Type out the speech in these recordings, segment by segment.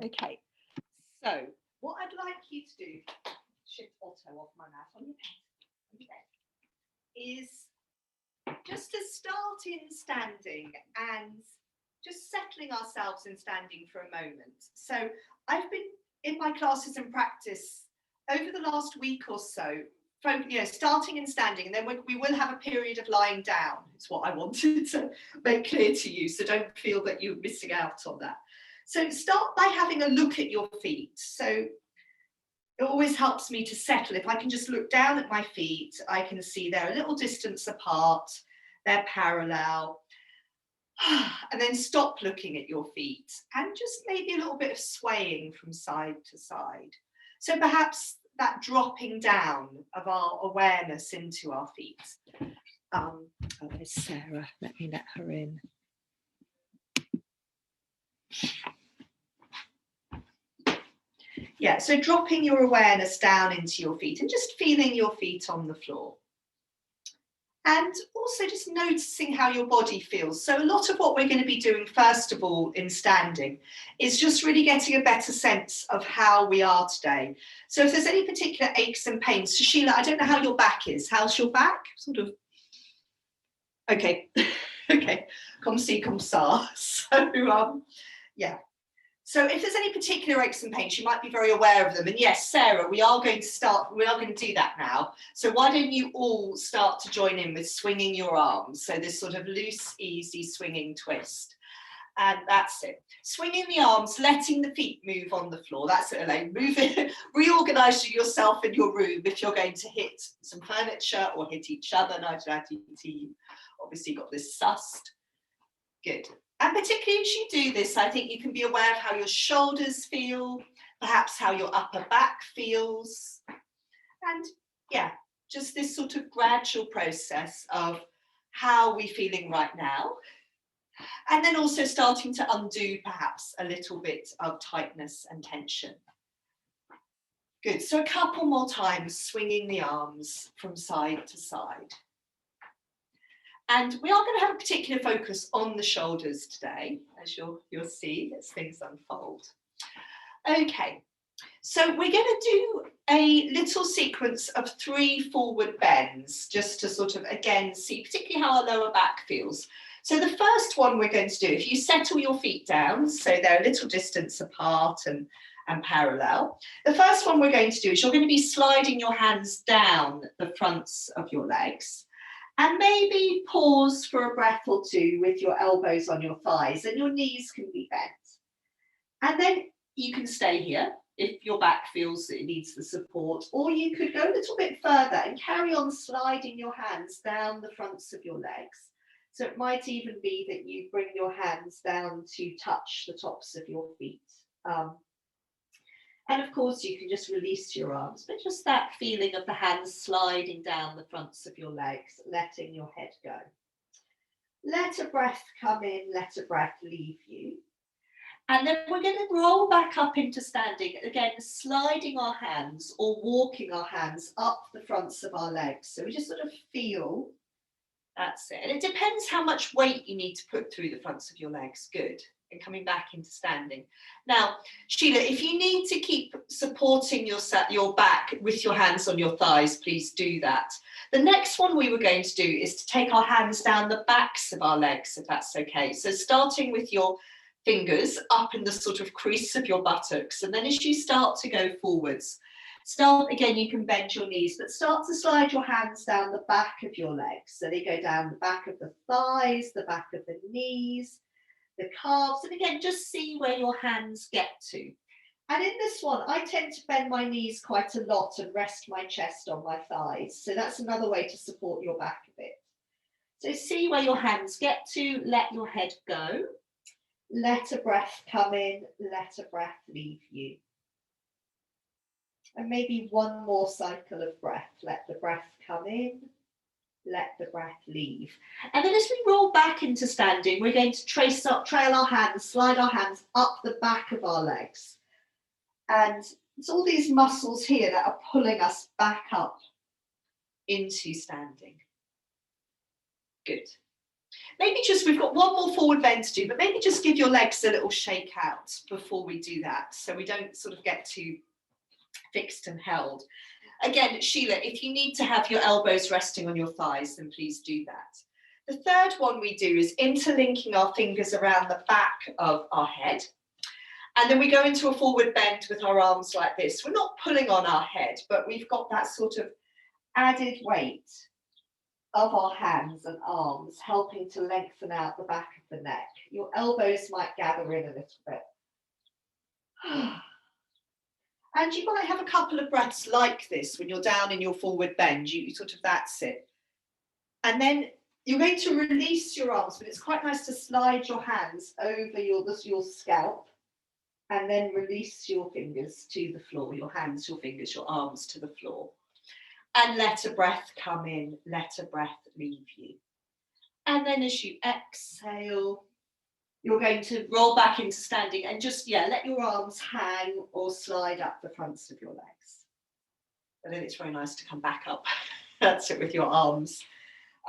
Okay, so what I'd like you to do, shift Otto off my mouth on your bed, is just to start in standing and just settling ourselves in standing for a moment. So I've been in my classes and practice over the last week or so, starting in standing, and then we will have a period of lying down. It's what I wanted to make clear to you, so don't feel that you're missing out on that. So start by having a look at your feet. So it always helps me to settle. If I can just look down at my feet, I can see they're a little distance apart, they're parallel. And then stop looking at your feet and just maybe a little bit of swaying from side to side. So perhaps that dropping down of our awareness into our feet. Oh, there's Sarah. Let me let her in. Yeah, so dropping your awareness down into your feet and just feeling your feet on the floor. And also just noticing how your body feels. So a lot of what we're going to be doing, first of all, in standing, is just really getting a better sense of how we are today. So if there's any particular aches and pains, so Sheila, I don't know how your back is. How's your back? Sort of. Okay, okay, comme ci, comme ça. So, yeah. So if there's any particular aches and pains, you might be very aware of them. And yes, Sarah, we are going to do that now. So why don't you all start to join in with swinging your arms? So this sort of loose, easy swinging twist. And that's it. Swinging the arms, letting the feet move on the floor. That's it, Elaine. Move it, reorganize yourself in your room if you're going to hit some furniture or hit each other. Obviously got this sussed. Good. And particularly as you do this, I think you can be aware of how your shoulders feel, perhaps how your upper back feels. And yeah, just this sort of gradual process of how we're feeling right now. And then also starting to undo perhaps a little bit of tightness and tension. Good, so a couple more times swinging the arms from side to side. And we are going to have a particular focus on the shoulders today, as you'll see as things unfold. Okay, so we're going to do a little sequence of 3 forward bends, just to sort of, again, see particularly how our lower back feels. So the first one we're going to do, if you settle your feet down, so they're a little distance apart and parallel. The first one we're going to do is you're going to be sliding your hands down the fronts of your legs. And maybe pause for a breath or two with your elbows on your thighs and your knees can be bent. And then you can stay here if your back feels that it needs the support, or you could go a little bit further and carry on sliding your hands down the fronts of your legs. So it might even be that you bring your hands down to touch the tops of your feet. And of course, you can just release your arms, but just that feeling of the hands sliding down the fronts of your legs, letting your head go. Let a breath come in, let a breath leave you. And then we're going to roll back up into standing, again, sliding our hands or walking our hands up the fronts of our legs. So we just sort of feel, that's it. And it depends how much weight you need to put through the fronts of your legs. Good. And coming back into standing. Now, Sheila, if you need to keep supporting your back with your hands on your thighs, please do that. The next one we were going to do is to take our hands down the backs of our legs, if that's okay. So starting with your fingers up in the sort of crease of your buttocks. And then as you start to go forwards, again, you can bend your knees, but start to slide your hands down the back of your legs. So they go down the back of the thighs, the back of the knees, the calves, and again, just see where your hands get to. And in this one, I tend to bend my knees quite a lot and rest my chest on my thighs. So that's another way to support your back a bit. So see where your hands get to, let your head go. Let a breath come in, let a breath leave you. And maybe one more cycle of breath. Let the breath come in, let the breath leave. And then as we roll back into standing, we're going to trail our hands, slide our hands up the back of our legs. And it's all these muscles here that are pulling us back up into standing. Good. maybe just, we've got one more forward bend to do, but maybe just give your legs a little shake out before we do that, so we don't sort of get too fixed and held. Again, Sheila, if you need to have your elbows resting on your thighs, then please do that. The third one we do is interlinking our fingers around the back of our head. And then we go into a forward bend with our arms like this. We're not pulling on our head, but we've got that sort of added weight of our hands and arms helping to lengthen out the back of the neck. Your elbows might gather in a little bit. And you might have a couple of breaths like this when you're down in your forward bend. You sort of, that's it. And then you're going to release your arms, but it's quite nice to slide your hands over your scalp and then release your fingers to the floor, your hands, your fingers, your arms to the floor. And let a breath come in, let a breath leave you. And then as you exhale, you're going to roll back into standing and just, let your arms hang or slide up the fronts of your legs. And then it's very nice to come back up. That's it, with your arms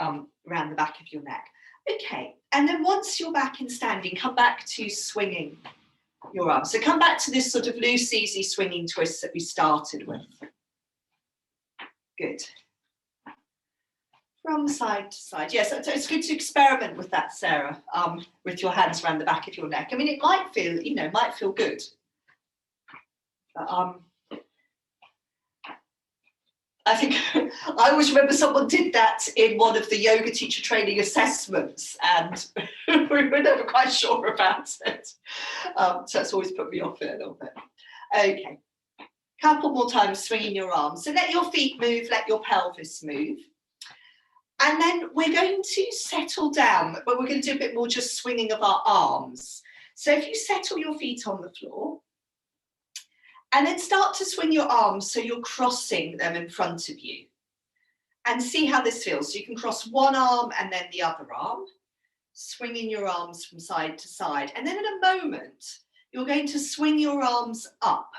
around the back of your neck. Okay, and then once you're back in standing, come back to swinging your arms. So come back to this sort of loose, easy swinging twist that we started with. Good. From side to side. Yes, so it's good to experiment with that, Sarah, with your hands around the back of your neck. I mean, it might feel good. But, I think I always remember someone did that in one of the yoga teacher training assessments, and we were never quite sure about it. So that's always put me off it a little bit. Okay, couple more times swinging your arms. So let your feet move, let your pelvis move. And then we're going to settle down, but we're going to do a bit more just swinging of our arms. So if you settle your feet on the floor, and then start to swing your arms so you're crossing them in front of you. And see how this feels. So you can cross one arm and then the other arm, swinging your arms from side to side. And then in a moment, you're going to swing your arms up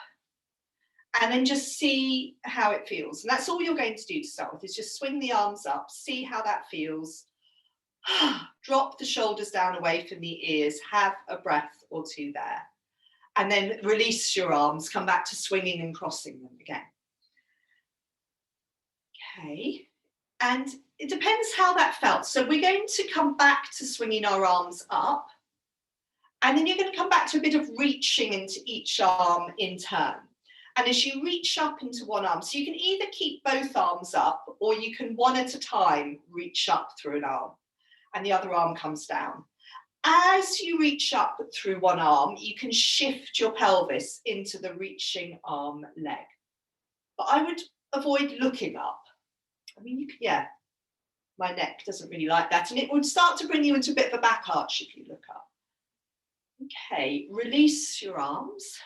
and then just see how it feels. And that's all you're going to do to start with, is just swing the arms up, see how that feels. Drop the shoulders down away from the ears, have a breath or two there. And then release your arms, come back to swinging and crossing them again. Okay, and it depends how that felt. So we're going to come back to swinging our arms up, and then you're going to come back to a bit of reaching into each arm in turn. And as you reach up into one arm, so you can either keep both arms up, or you can one at a time reach up through an arm, and the other arm comes down. As you reach up through one arm, you can shift your pelvis into the reaching arm leg. But I would avoid looking up. I mean, you can, my neck doesn't really like that. And it would start to bring you into a bit of a back arch if you look up. Okay, release your arms.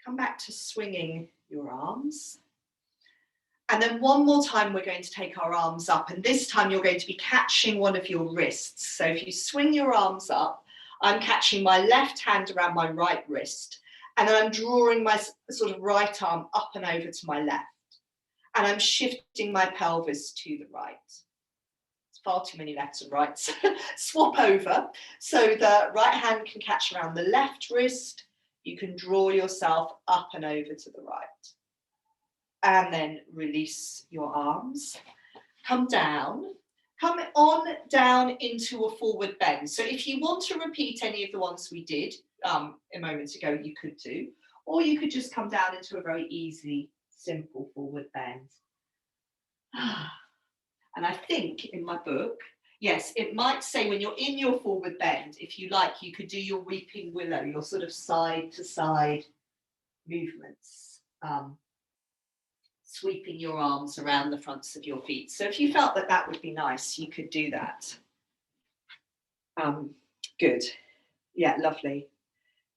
Come back to swinging your arms. And then one more time, we're going to take our arms up, and this time you're going to be catching one of your wrists. So if you swing your arms up, I'm catching my left hand around my right wrist, and then I'm drawing my sort of right arm up and over to my left, and I'm shifting my pelvis to the right. It's far too many lefts and rights. Swap over. So the right hand can catch around the left wrist. You can draw yourself up and over to the right. And then release your arms, come down, come on down into a forward bend. So if you want to repeat any of the ones we did a moment ago, you could do, or you could just come down into a very easy, simple forward bend. And I think in my book, yes, it might say when you're in your forward bend, if you like, you could do your weeping willow, your sort of side to side movements. Sweeping your arms around the fronts of your feet. So if you felt that that would be nice, you could do that. Good. Yeah, lovely.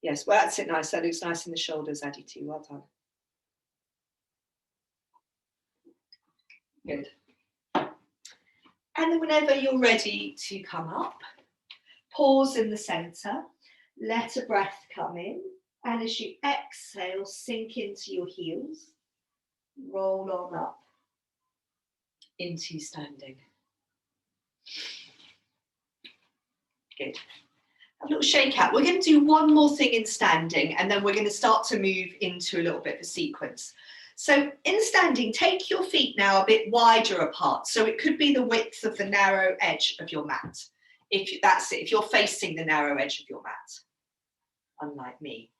Yes, well, that's it, nice. That looks nice in the shoulders, Addie, too. Well done. Good. And then whenever you're ready to come up, pause in the center, let a breath come in, and as you exhale, sink into your heels. Roll on up into standing. Good. A little shake out. We're going to do one more thing in standing, and then we're going to start to move into a little bit of a sequence. So in standing, take your feet now a bit wider apart. So it could be the width of the narrow edge of your mat. That's it, if you're facing the narrow edge of your mat, unlike me.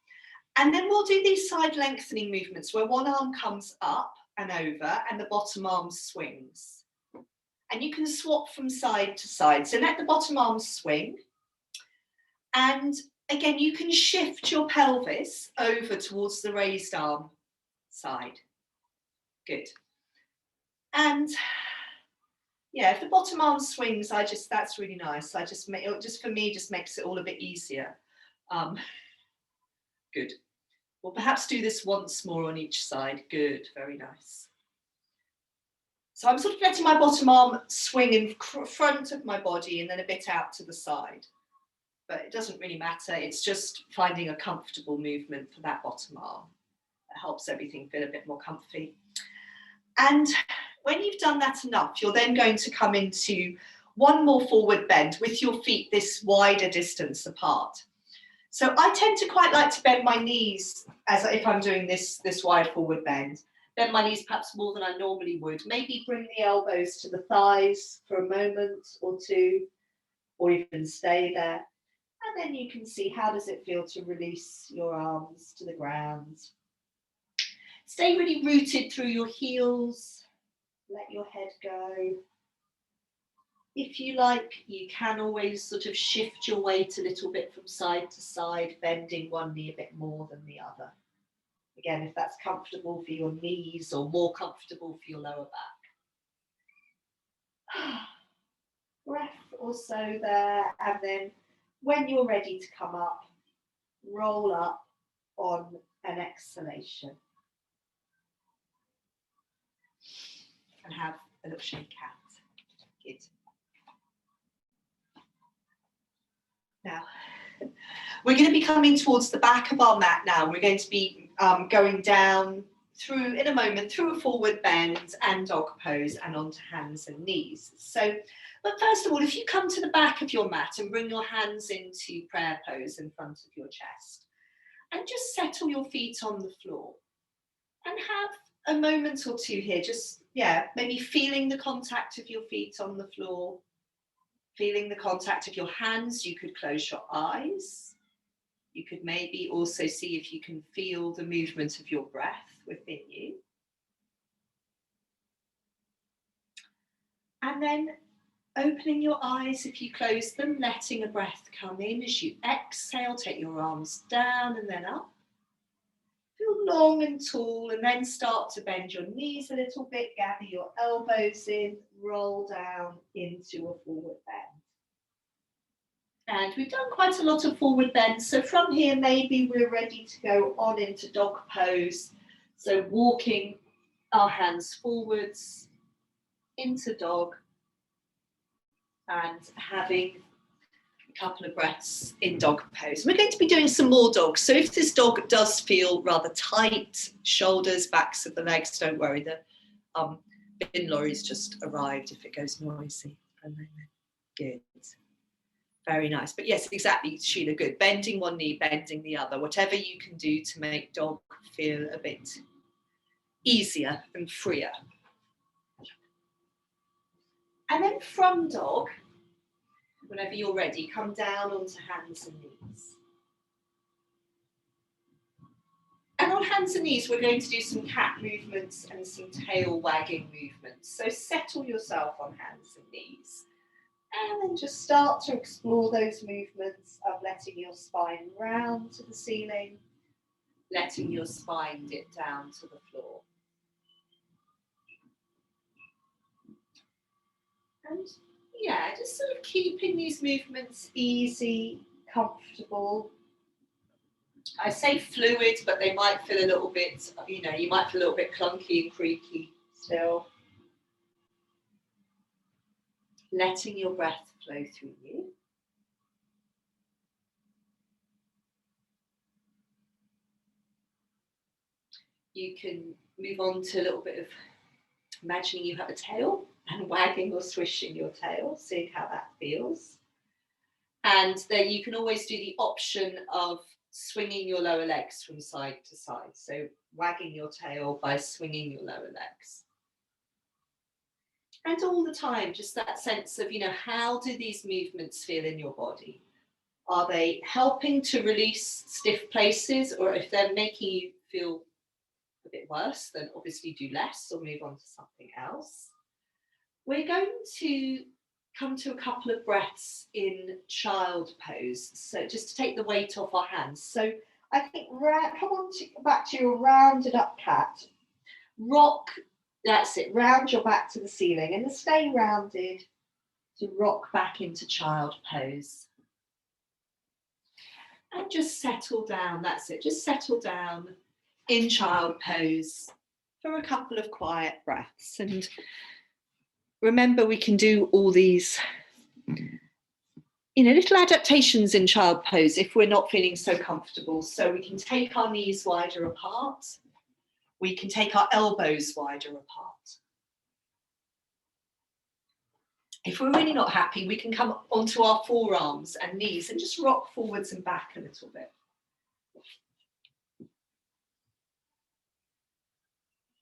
And then we'll do these side lengthening movements where one arm comes up and over and the bottom arm swings. And you can swap from side to side. So let the bottom arm swing. And again, you can shift your pelvis over towards the raised arm side. Good. And yeah, if the bottom arm swings, that's really nice. For me, just makes it all a bit easier. Good. We'll perhaps do this once more on each side. Good, very nice. So I'm sort of letting my bottom arm swing in front of my body and then a bit out to the side. But it doesn't really matter. It's just finding a comfortable movement for that bottom arm. That helps everything feel a bit more comfy. And when you've done that enough, you're then going to come into one more forward bend with your feet this wider distance apart. So I tend to quite like to bend my knees as if I'm doing this wide forward bend. Bend my knees perhaps more than I normally would. Maybe bring the elbows to the thighs for a moment or two, or even stay there. And then you can see how does it feel to release your arms to the ground. Stay really rooted through your heels. Let your head go. If you like, you can always sort of shift your weight a little bit from side to side, bending one knee a bit more than the other. Again, if that's comfortable for your knees or more comfortable for your lower back. Breath also there, and then when you're ready to come up, roll up on an exhalation. And have a little shake out. Good. Now, we're going to be coming towards the back of our mat now. We're going to be going down through, in a moment, through a forward bend and dog pose and onto hands and knees. So, but first of all, if you come to the back of your mat and bring your hands into prayer pose in front of your chest, and just settle your feet on the floor and have a moment or two here, just, maybe feeling the contact of your feet on the floor, feeling the contact of your hands. You could close your eyes. You could maybe also see if you can feel the movement of your breath within you. And then opening your eyes if you close them, letting a breath come in. As you exhale, take your arms down and then up. Feel long and tall, and then start to bend your knees a little bit, gather your elbows in, roll down into a forward bend. And we've done quite a lot of forward bends, so from here maybe we're ready to go on into dog pose. So walking our hands forwards into dog and having a couple of breaths in dog pose. We're going to be doing some more dogs. So if this dog does feel rather tight, shoulders, backs of the legs, don't worry, the bin lorry's just arrived if it goes noisy for a moment. Good. Very nice. But yes, exactly, Sheila, good. Bending one knee, bending the other, whatever you can do to make dog feel a bit easier and freer. And then from dog, whenever you're ready, come down onto hands and knees. And on hands and knees, we're going to do some cat movements and some tail wagging movements. So settle yourself on hands and knees. And then just start to explore those movements of letting your spine round to the ceiling, letting your spine dip down to the floor. And just sort of keeping these movements easy, comfortable. I say fluid, but they might feel a little bit, you might feel a little bit clunky and creaky still. Letting your breath flow through you. You can move on to a little bit of imagining you have a tail and wagging or swishing your tail, seeing how that feels. And then you can always do the option of swinging your lower legs from side to side. So wagging your tail by swinging your lower legs. And all the time, just that sense of, how do these movements feel in your body? Are they helping to release stiff places, or if they're making you feel a bit worse, then obviously do less or move on to something else. We're going to come to a couple of breaths in child pose. So just to take the weight off our hands. So I think come on back to your rounded up cat. Rock, that's it, round your back to the ceiling and stay rounded to rock back into child pose. And just settle down, that's it, just settle down in child pose for a couple of quiet breaths. And remember, we can do all these, little adaptations in child pose if we're not feeling so comfortable. So we can take our knees wider apart. We can take our elbows wider apart. If we're really not happy, we can come onto our forearms and knees and just rock forwards and back a little bit.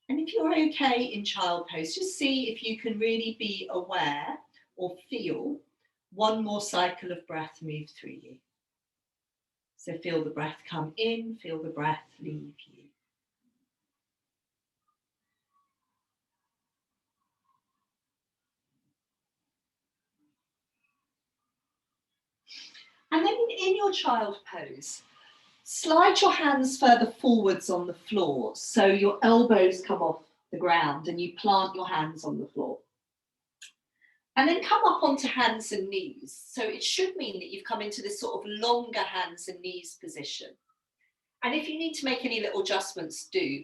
And if you're okay in child pose, just see if you can really be aware or feel one more cycle of breath move through you. So feel the breath come in, feel the breath leave you. And then in your child pose, slide your hands further forwards on the floor so your elbows come off the ground and you plant your hands on the floor. And then come up onto hands and knees. So it should mean that you've come into this sort of longer hands and knees position. And if you need to make any little adjustments, do.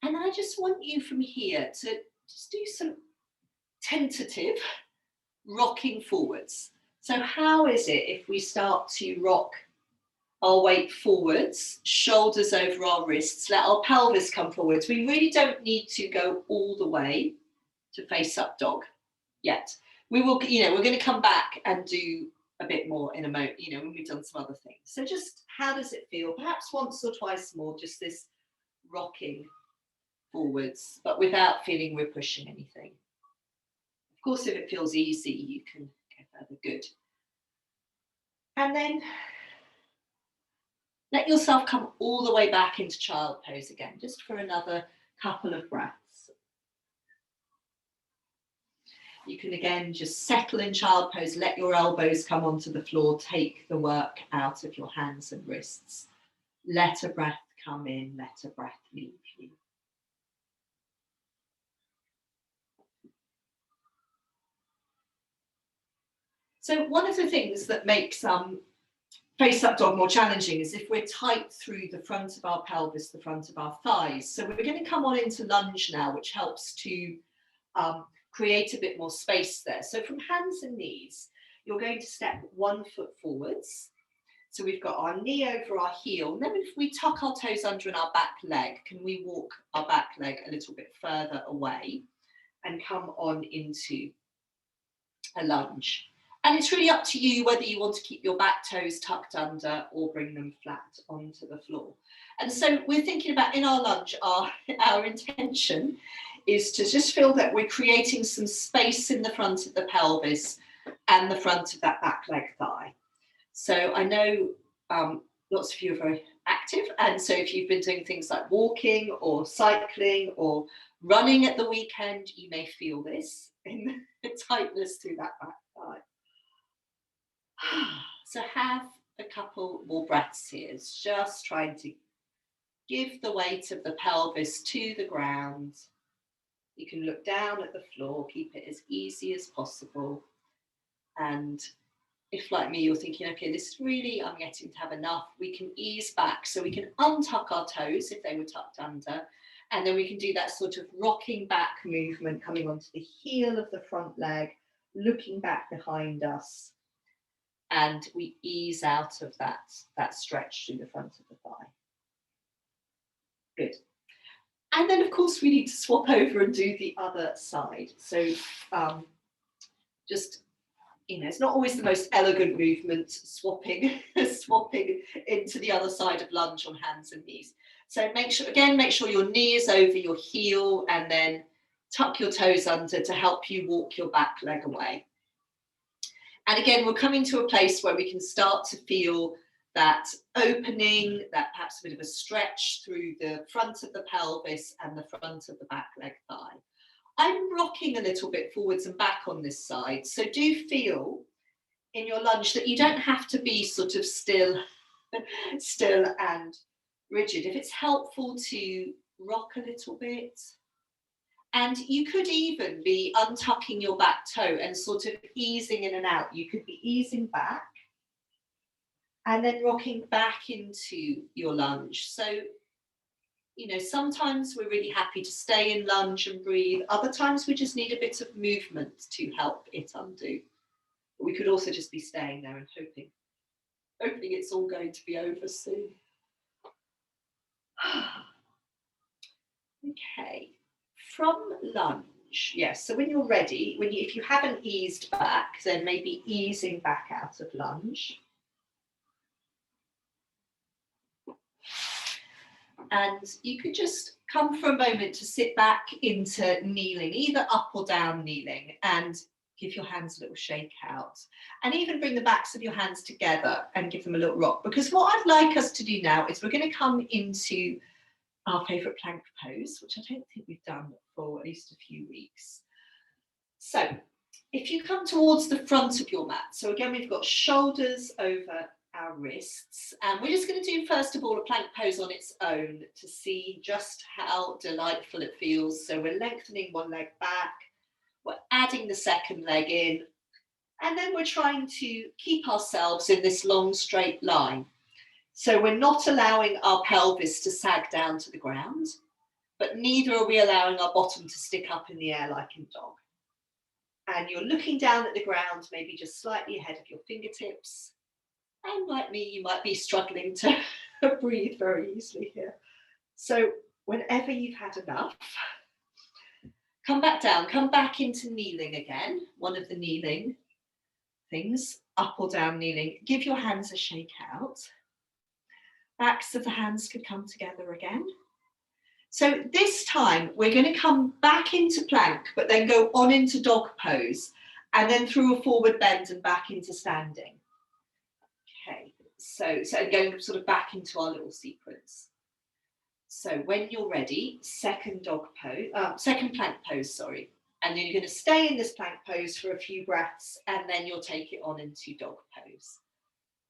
And I just want you from here to just do some tentative rocking forwards. So how is it if we start to rock our weight forwards, shoulders over our wrists, let our pelvis come forwards. We really don't need to go all the way to face up dog yet. We will, we're going to come back and do a bit more in a moment, when we've done some other things. So just how does it feel? Perhaps once or twice more, just this rocking forwards, but without feeling we're pushing anything. Of course, if it feels easy, you can go further. Good. And then let yourself come all the way back into child pose again, just for another couple of breaths. You can again just settle in child pose, let your elbows come onto the floor, take the work out of your hands and wrists. Let a breath come in, let a breath leave you. So one of the things that makes face up dog more challenging is if we're tight through the front of our pelvis, the front of our thighs. So we're going to come on into lunge now, which helps to create a bit more space there. So from hands and knees, you're going to step 1 foot forwards. So we've got our knee over our heel. And then if we tuck our toes under in our back leg, can we walk our back leg a little bit further away and come on into a lunge? And it's really up to you whether you want to keep your back toes tucked under or bring them flat onto the floor. And so we're thinking about in our lunge, our intention is to just feel that we're creating some space in the front of the pelvis and the front of that back leg thigh. So I know lots of you are very active. And so if you've been doing things like walking or cycling or running at the weekend, you may feel this in the tightness through that back thigh. So have a couple more breaths here. It's just trying to give the weight of the pelvis to the ground. You can look down at the floor, keep it as easy as possible. And if, like me, you're thinking, okay, this is really, I'm getting to have enough, we can ease back. So we can untuck our toes if they were tucked under. And then we can do that sort of rocking back movement, coming onto the heel of the front leg, looking back behind us. And we ease out of that stretch through the front of the thigh. Good. And then, of course, we need to swap over and do the other side. So just you know, it's not always the most elegant movement, swapping into the other side of lunge on hands and knees. So make sure your knee is over your heel, and then tuck your toes under to help you walk your back leg away. And again, we're coming to a place where we can start to feel that opening, that perhaps a bit of a stretch through the front of the pelvis and the front of the back leg thigh. I'm rocking a little bit forwards and back on this side, so do feel in your lunge that you don't have to be sort of still and rigid. If it's helpful to rock a little bit, and you could even be untucking your back toe and sort of easing in and out. You could be easing back and then rocking back into your lunge. So, you know, sometimes we're really happy to stay in lunge and breathe. Other times we just need a bit of movement to help it undo. But we could also just be staying there and hoping it's all going to be over soon. Okay, from lunge, yes, so when you're ready, if you haven't eased back, then maybe easing back out of lunge. And you could just come for a moment to sit back into kneeling, either up or down kneeling, and give your hands a little shake out. And even bring the backs of your hands together and give them a little rock. Because what I'd like us to do now is we're going to come into our favourite plank pose, which I don't think we've done for at least a few weeks. So if you come towards the front of your mat, so again, we've got shoulders over our wrists, and we're just going to do first of all a plank pose on its own to see just how delightful it feels. So we're lengthening one leg back, we're adding the second leg in, and then we're trying to keep ourselves in this long straight line. So we're not allowing our pelvis to sag down to the ground, but neither are we allowing our bottom to stick up in the air like in dog. And you're looking down at the ground, maybe just slightly ahead of your fingertips. And like me, you might be struggling to breathe very easily here. So whenever you've had enough, come back down, come back into kneeling again. One of the kneeling things, up or down kneeling. Give your hands a shake out. Backs of the hands could come together again. So this time we're going to come back into plank, but then go on into dog pose, and then through a forward bend and back into standing. Okay, so going sort of back into our little sequence. So when you're ready, second plank pose, sorry. And then you're going to stay in this plank pose for a few breaths, and then you'll take it on into dog pose.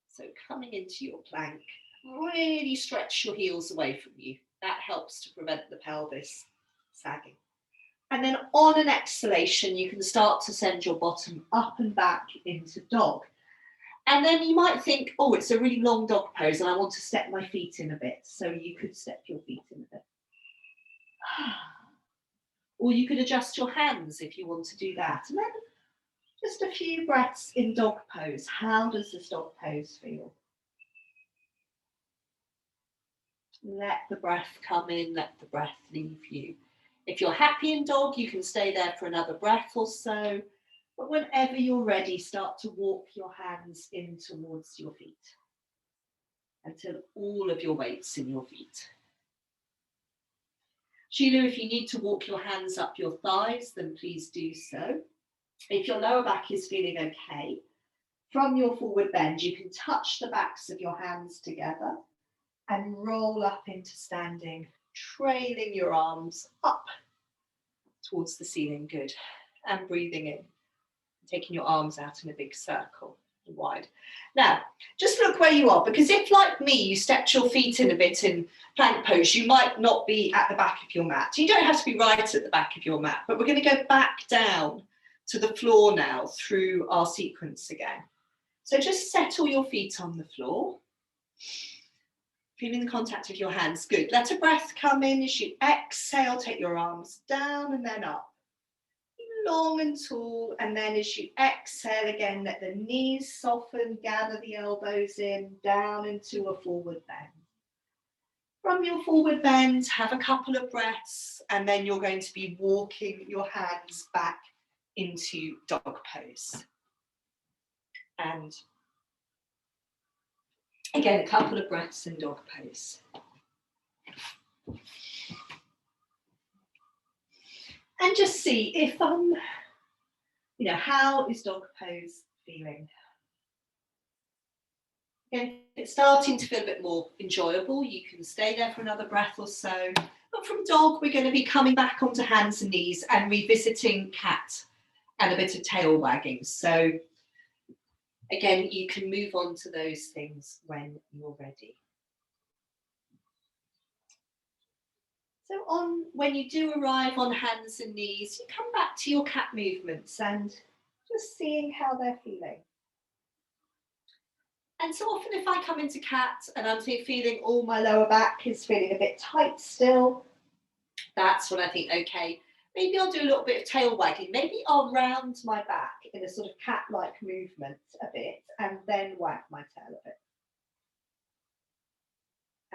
So coming into your plank, really stretch your heels away from you. That helps to prevent the pelvis sagging. And then on an exhalation, you can start to send your bottom up and back into dog. And then you might think, oh, it's a really long dog pose and I want to step my feet in a bit. So you could step your feet in a bit. Or you could adjust your hands if you want to do that. And then just a few breaths in dog pose. How does this dog pose feel? Let the breath come in, let the breath leave you. If you're happy in dog, you can stay there for another breath or so. But whenever you're ready, start to walk your hands in towards your feet until all of your weight's in your feet. Sheila, if you need to walk your hands up your thighs, then please do so. If your lower back is feeling okay, from your forward bend, you can touch the backs of your hands together and roll up into standing, trailing your arms up towards the ceiling. Good. And breathing in, taking your arms out in a big circle and wide. Now, just look where you are, because if, like me, you stepped your feet in a bit in plank pose, you might not be at the back of your mat. You don't have to be right at the back of your mat, but we're going to go back down to the floor now through our sequence again. So just settle your feet on the floor. Feeling the contact of your hands. Good. Let a breath come in as you exhale, take your arms down and then up. Long and tall, and then as you exhale again, let the knees soften, gather the elbows in, down into a forward bend. From your forward bend, have a couple of breaths, and then you're going to be walking your hands back into dog pose. And again, a couple of breaths in dog pose. And just see if, how is dog pose feeling? Again, if it's starting to feel a bit more enjoyable, you can stay there for another breath or so. But from dog, we're going to be coming back onto hands and knees and revisiting cat and a bit of tail wagging. So again, you can move on to those things when you're ready. So when you do arrive on hands and knees, you come back to your cat movements and just seeing how they're feeling. And so often if I come into cat and I'm feeling all my lower back is feeling a bit tight still, that's when I think, okay, maybe I'll do a little bit of tail wagging. Maybe I'll round my back in a sort of cat-like movement a bit and then wag my tail a bit.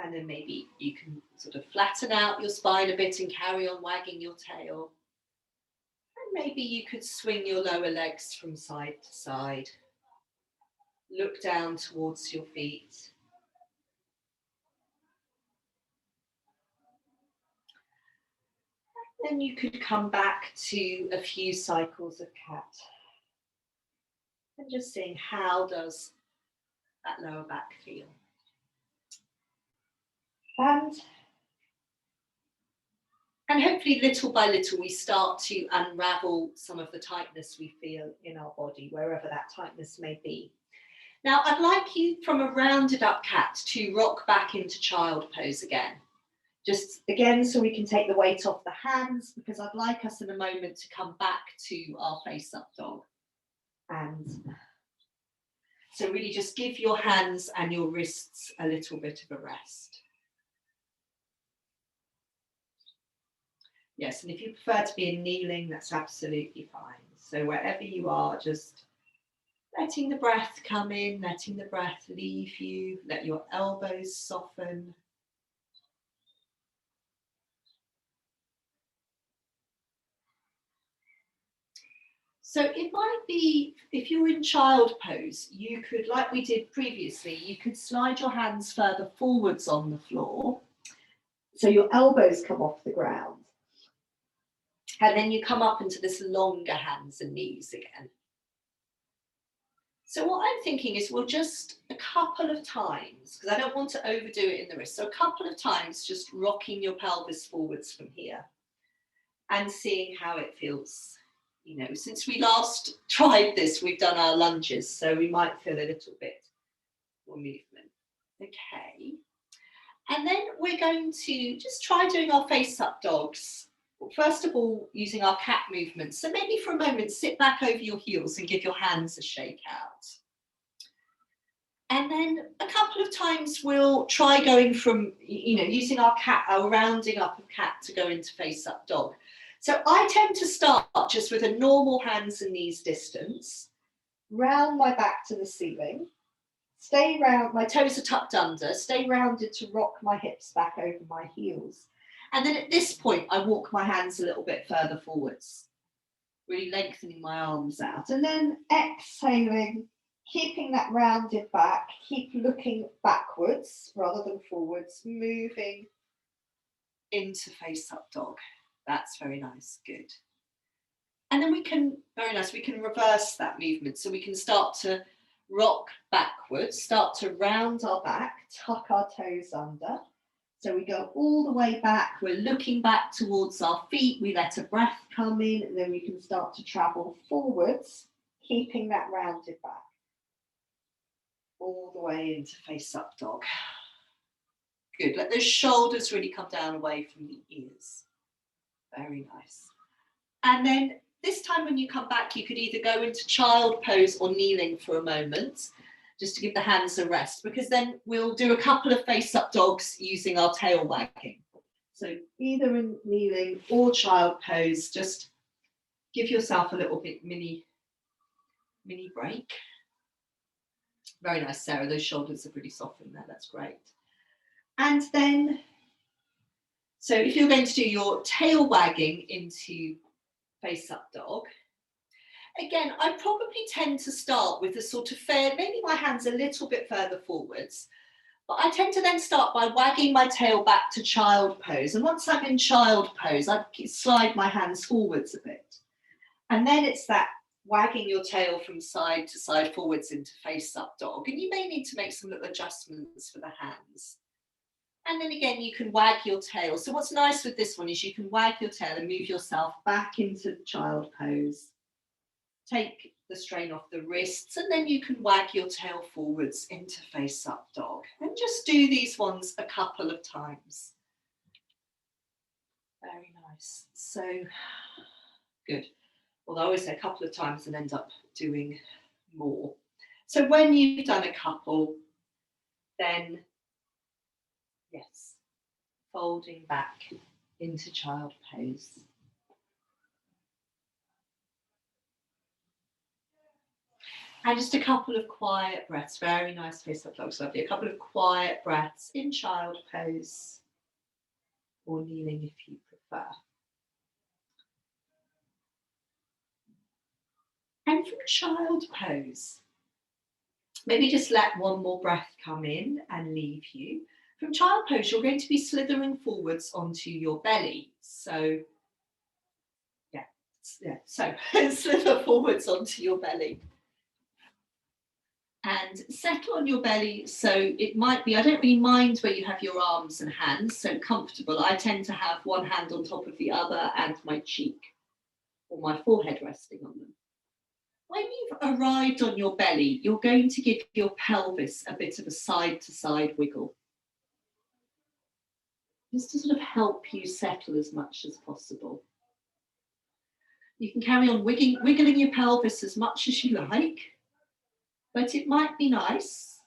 And then maybe you can sort of flatten out your spine a bit and carry on wagging your tail. And maybe you could swing your lower legs from side to side. Look down towards your feet. Then you could come back to a few cycles of cat. And just seeing how does that lower back feel. And hopefully little by little we start to unravel some of the tightness we feel in our body, wherever that tightness may be. Now I'd like you from a rounded up cat to rock back into child pose again. Just again, so we can take the weight off the hands, because I'd like us in a moment to come back to our face up dog. And so really just give your hands and your wrists a little bit of a rest. Yes, and if you prefer to be in kneeling, that's absolutely fine. So wherever you are, just letting the breath come in, letting the breath leave you, let your elbows soften. So it might be, if you're in child pose, you could, like we did previously, you could slide your hands further forwards on the floor. So your elbows come off the ground. And then you come up into this longer hands and knees again. So what I'm thinking is we'll just a couple of times, because I don't want to overdo it in the wrist, so a couple of times just rocking your pelvis forwards from here and seeing how it feels. You know, since we last tried this, we've done our lunges, so we might feel a little bit more movement. Okay. And then we're going to just try doing our face up dogs. First of all, using our cat movements. So maybe for a moment, sit back over your heels and give your hands a shake out. And then a couple of times we'll try going from, using our rounding up of cat to go into face up dog. So I tend to start just with a normal hands and knees distance, round my back to the ceiling, stay round, my toes are tucked under, stay rounded to rock my hips back over my heels. And then at this point, I walk my hands a little bit further forwards, really lengthening my arms out. And then exhaling, keeping that rounded back, keep looking backwards rather than forwards, moving into face up dog. That's very nice, good. And then we can reverse that movement. So we can start to rock backwards, start to round our back, tuck our toes under. So we go all the way back, we're looking back towards our feet, we let a breath come in, and then we can start to travel forwards, keeping that rounded back. All the way into face up dog. Good, let those shoulders really come down away from the ears. Very nice. And then this time when you come back, you could either go into child pose or kneeling for a moment, just to give the hands a rest, because then we'll do a couple of face up dogs using our tail wagging. So either in kneeling or child pose, just give yourself a little bit mini break. Very nice, Sarah. Those shoulders are pretty softened there. That's great. And then, so if you're going to do your tail wagging into face up dog, Again, I probably tend to start with a sort of fair, maybe my hand's a little bit further forwards, but I tend to then start by wagging my tail back to child pose. And once I'm in child pose, I slide my hands forwards a bit. And then it's that wagging your tail from side to side forwards into face up dog. And you may need to make some little adjustments for the hands. And then again, you can wag your tail. So what's nice with this one is you can wag your tail and move yourself back into child pose. Take the strain off the wrists, and then you can wag your tail forwards into face up dog. And just do these ones a couple of times. Very nice. So good. Although I always say a couple of times and end up doing more. So when you've done a couple, then yes, folding back into child pose. And just a couple of quiet breaths. Very nice face up dog, lovely. A couple of quiet breaths in child pose or kneeling if you prefer. And from child pose, maybe just let one more breath come in and leave you. From child pose, you're going to be slithering forwards onto your belly. So, so slither forwards onto your belly. And settle on your belly, so it might be, I don't really mind where you have your arms and hands, so comfortable. I tend to have one hand on top of the other and my cheek or my forehead resting on them. When you've arrived on your belly, you're going to give your pelvis a bit of a side-to-side wiggle. Just to sort of help you settle as much as possible. You can carry on wiggling your pelvis as much as you like, but it might be nice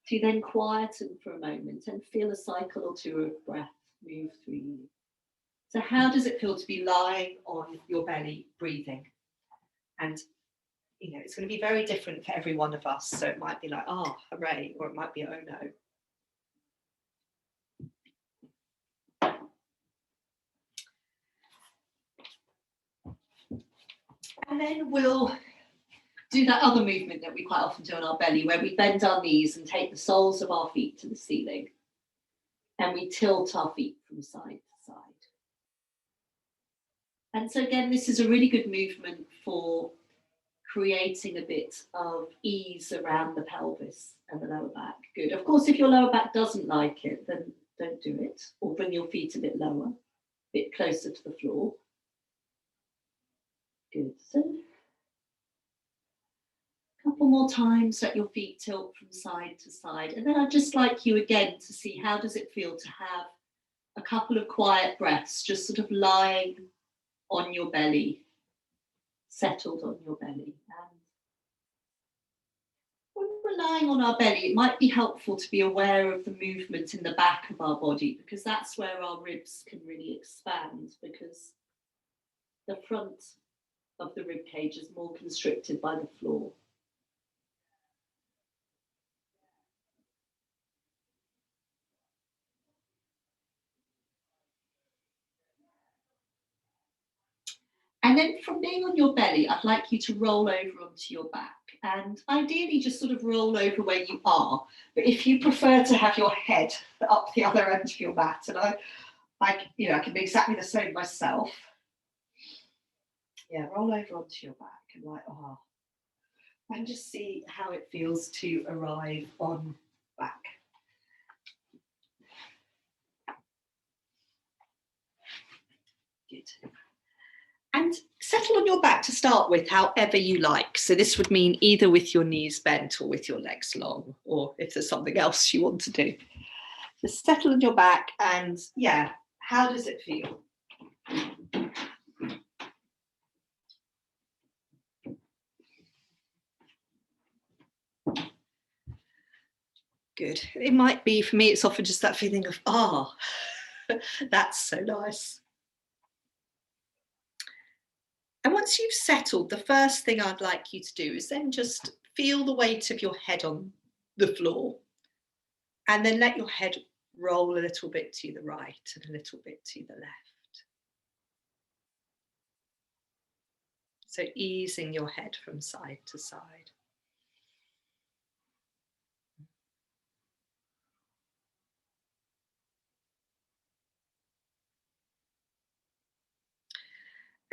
to then quieten for a moment and feel a cycle or two of breath move through you. So how does it feel to be lying on your belly, breathing? And you know, it's going to be very different for every one of us. So it might be like, oh, hooray, or it might be, oh no. And then we'll do that other movement that we quite often do on our belly, where we bend our knees and take the soles of our feet to the ceiling. And we tilt our feet from side to side. And so again, this is a really good movement for creating a bit of ease around the pelvis and the lower back. Good. Of course, if your lower back doesn't like it, then don't do it. Or bring your feet a bit lower, a bit closer to the floor. Good. So a couple more times, let your feet tilt from side to side. And then I'd just like you again to see how does it feel to have a couple of quiet breaths, just sort of lying on your belly, settled on your belly. And when we're lying on our belly, it might be helpful to be aware of the movement in the back of our body, because that's where our ribs can really expand, because the front of the rib cage is more constricted by the floor. And then from being on your belly, I'd like you to roll over onto your back, and ideally just sort of roll over where you are. But if you prefer to have your head up the other end of your mat, and I can be exactly the same myself. Yeah, roll over onto your back and and just see how it feels to arrive on back. Good. And settle on your back to start with, however you like. So this would mean either with your knees bent or with your legs long, or if there's something else you want to do. Just settle on your back and yeah, how does it feel? Good. It might be, for me, it's often just that feeling of, that's so nice. And once you've settled, the first thing I'd like you to do is then just feel the weight of your head on the floor, and then let your head roll a little bit to the right and a little bit to the left. So easing your head from side to side.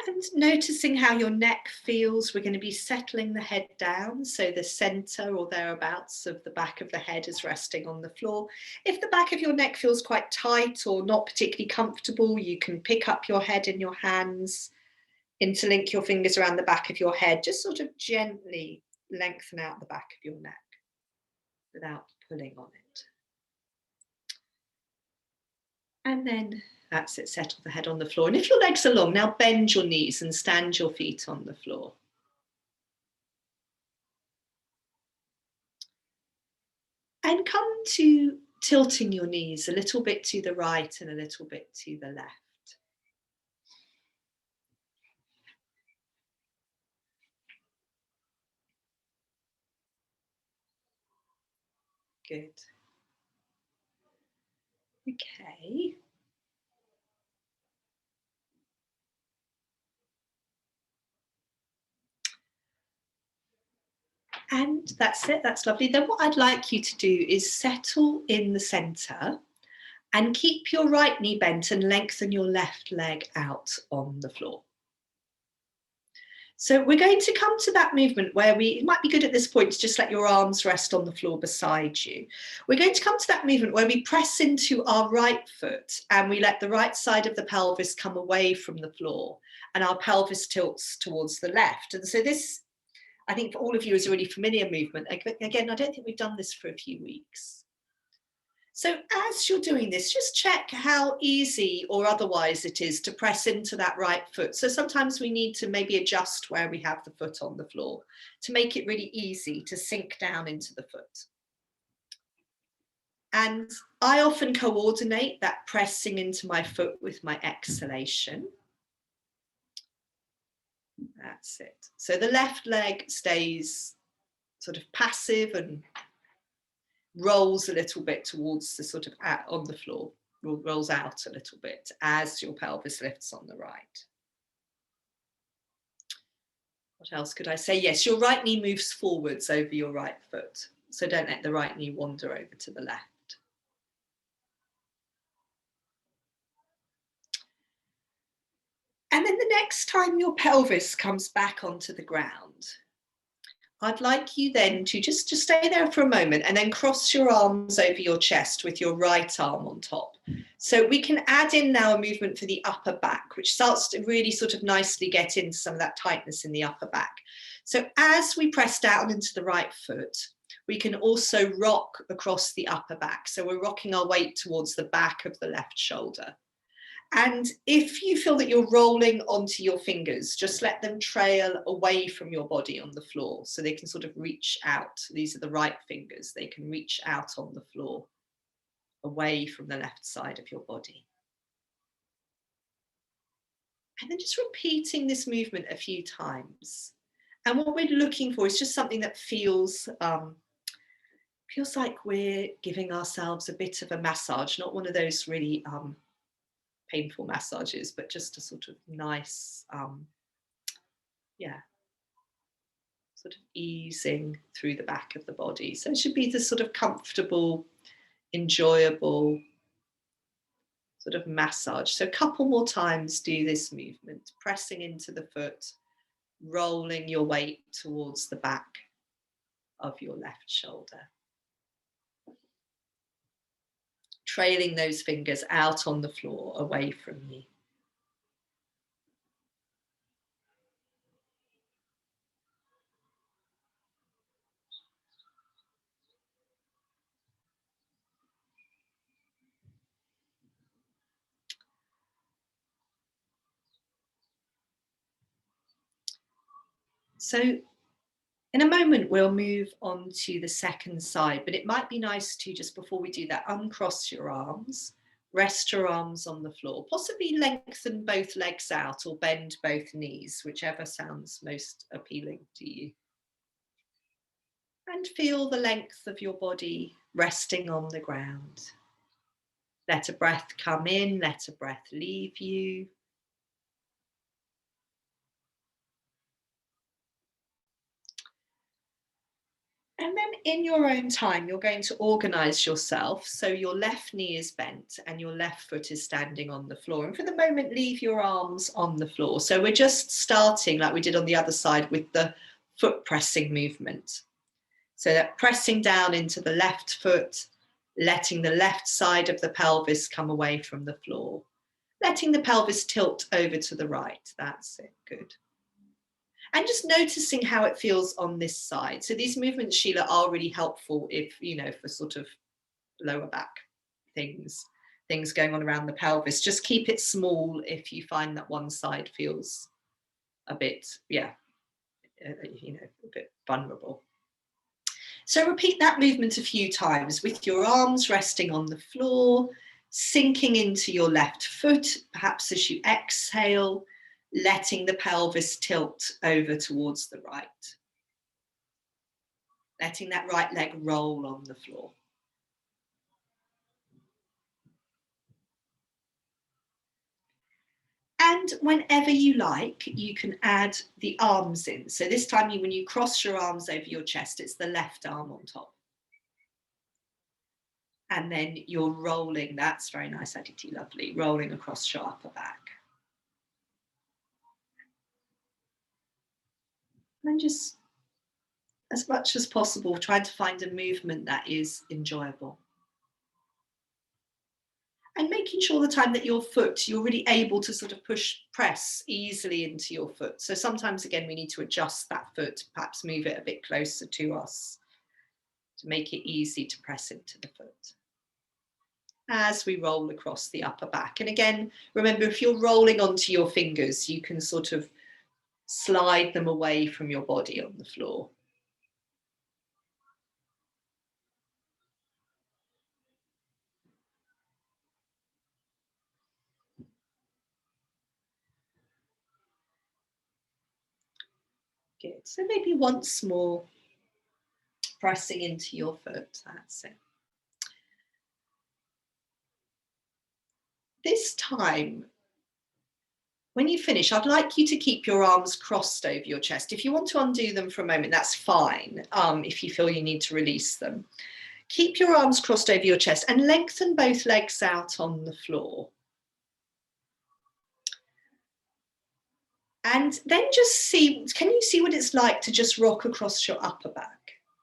And noticing how your neck feels, we're going to be settling the head down. So the center or thereabouts of the back of the head is resting on the floor. If the back of your neck feels quite tight or not particularly comfortable, you can pick up your head in your hands, interlink your fingers around the back of your head, just sort of gently lengthen out the back of your neck without pulling on it. And then that's it, settle the head on the floor. And if your legs are long, now bend your knees and stand your feet on the floor. And come to tilting your knees a little bit to the right and a little bit to the left. Good. Okay. And that's it, that's lovely. Then what I'd like you to do is settle in the center and keep your right knee bent and lengthen your left leg out on the floor. So we're going to come to that movement where it might be good at this point to just let your arms rest on the floor beside you. We're going to come to that movement where we press into our right foot and we let the right side of the pelvis come away from the floor and our pelvis tilts towards the left. And so this, I think for all of you, is a really familiar movement. Again, I don't think we've done this for a few weeks. So as you're doing this, just check how easy or otherwise it is to press into that right foot. So sometimes we need to maybe adjust where we have the foot on the floor to make it really easy to sink down into the foot. And I often coordinate that pressing into my foot with my exhalation. That's it. So the left leg stays sort of passive and rolls a little bit towards the sort of on the floor, rolls out a little bit as your pelvis lifts on the right. What else could I say? Yes, your right knee moves forwards over your right foot. So don't let the right knee wander over to the left. And then the next time your pelvis comes back onto the ground, I'd like you then to just stay there for a moment and then cross your arms over your chest with your right arm on top. So we can add in now a movement for the upper back, which starts to really sort of nicely get into some of that tightness in the upper back. So as we press down into the right foot, we can also rock across the upper back. So we're rocking our weight towards the back of the left shoulder. And if you feel that you're rolling onto your fingers, just let them trail away from your body on the floor so they can sort of reach out. These are the right fingers. They can reach out on the floor away from the left side of your body. And then just repeating this movement a few times. And what we're looking for is just something that feels like we're giving ourselves a bit of a massage, not one of those really painful massages, but just a sort of nice, sort of easing through the back of the body. So it should be the sort of comfortable, enjoyable sort of massage. So a couple more times do this movement, pressing into the foot, rolling your weight towards the back of your left shoulder. Trailing those fingers out on the floor away from you. So in a moment, we'll move on to the second side, but it might be nice to, just before we do that, uncross your arms, rest your arms on the floor, possibly lengthen both legs out or bend both knees, whichever sounds most appealing to you. And feel the length of your body resting on the ground. Let a breath come in, let a breath leave you. And then in your own time, you're going to organize yourself so your left knee is bent and your left foot is standing on the floor. And for the moment, leave your arms on the floor. So we're just starting, like we did on the other side, with the foot pressing movement. So that pressing down into the left foot, letting the left side of the pelvis come away from the floor, letting the pelvis tilt over to the right. That's it. Good. And just noticing how it feels on this side. So these movements, Sheila, are really helpful if, for sort of lower back things going on around the pelvis. Just keep it small if you find that one side feels a bit, a bit vulnerable. So repeat that movement a few times with your arms resting on the floor, sinking into your left foot, perhaps as you exhale, letting the pelvis tilt over towards the right. Letting that right leg roll on the floor. And whenever you like, you can add the arms in. So this time, when you cross your arms over your chest, it's the left arm on top. And then you're rolling. That's very nice, Aditi, lovely. Rolling across your upper back. And just, as much as possible, trying to find a movement that is enjoyable. And making sure the time that your foot, you're really able to sort of press easily into your foot. So sometimes, again, we need to adjust that foot, perhaps move it a bit closer to us to make it easy to press into the foot as we roll across the upper back. And again, remember, if you're rolling onto your fingers, you can sort of slide them away from your body on the floor. Good. So maybe once more, pressing into your foot. That's it. This time, when you finish, I'd like you to keep your arms crossed over your chest. If you want to undo them for a moment, that's fine. If you feel you need to release them. Keep your arms crossed over your chest and lengthen both legs out on the floor. And then just see, can you see what it's like to just rock across your upper back?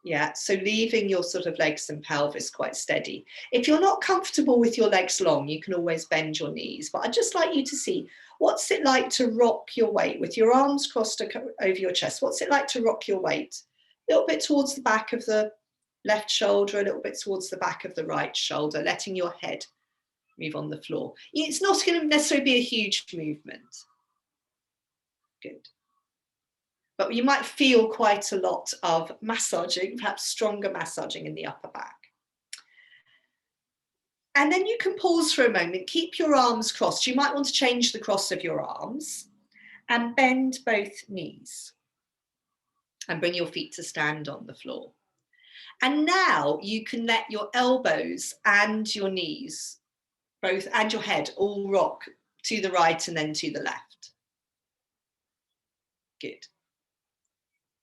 Yeah, so leaving your sort of legs and pelvis quite steady. If you're not comfortable with your legs long, you can always bend your knees. But I'd just like you to see, what's it like to rock your weight with your arms crossed over your chest? What's it like to rock your weight? A little bit towards the back of the left shoulder, a little bit towards the back of the right shoulder, letting your head move on the floor. It's not going to necessarily be a huge movement. Good. But you might feel quite a lot of massaging, perhaps stronger massaging in the upper back. And then you can pause for a moment, keep your arms crossed. You might want to change the cross of your arms and bend both knees and bring your feet to stand on the floor. And now you can let your elbows and your knees, both, and your head all rock to the right and then to the left. Good.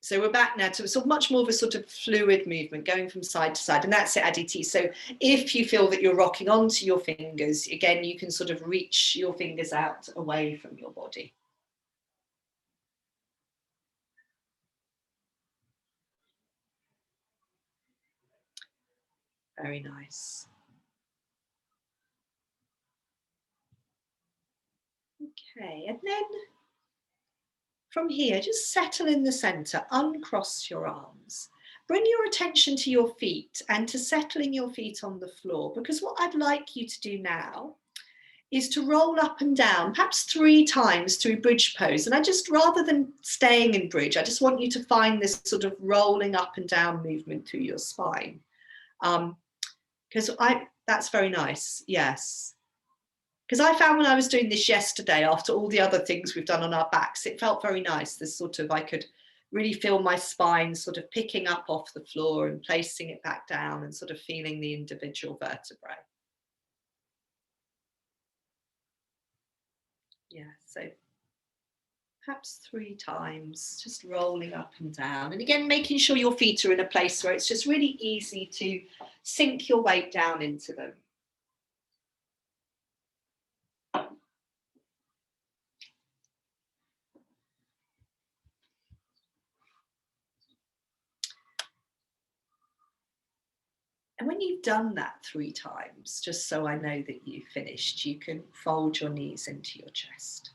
So we're back now to sort of much more of a sort of fluid movement going from side to side. And that's it, Aditi. So if you feel that you're rocking onto your fingers, again, you can sort of reach your fingers out away from your body. Very nice. Okay, and then from here, just settle in the center, uncross your arms. Bring your attention to your feet and to settling your feet on the floor, because what I'd like you to do now is to roll up and down, perhaps 3 times through bridge pose. And I just, rather than staying in bridge, I just want you to find this sort of rolling up and down movement through your spine. Because that's very nice, yes. Because I found when I was doing this yesterday, after all the other things we've done on our backs, it felt very nice. This sort of, I could really feel my spine sort of picking up off the floor and placing it back down and sort of feeling the individual vertebrae. Yeah, so perhaps 3 times, just rolling up and down. And again, making sure your feet are in a place where it's just really easy to sink your weight down into them. And when you've done that 3 times, just so I know that you've finished, you can fold your knees into your chest.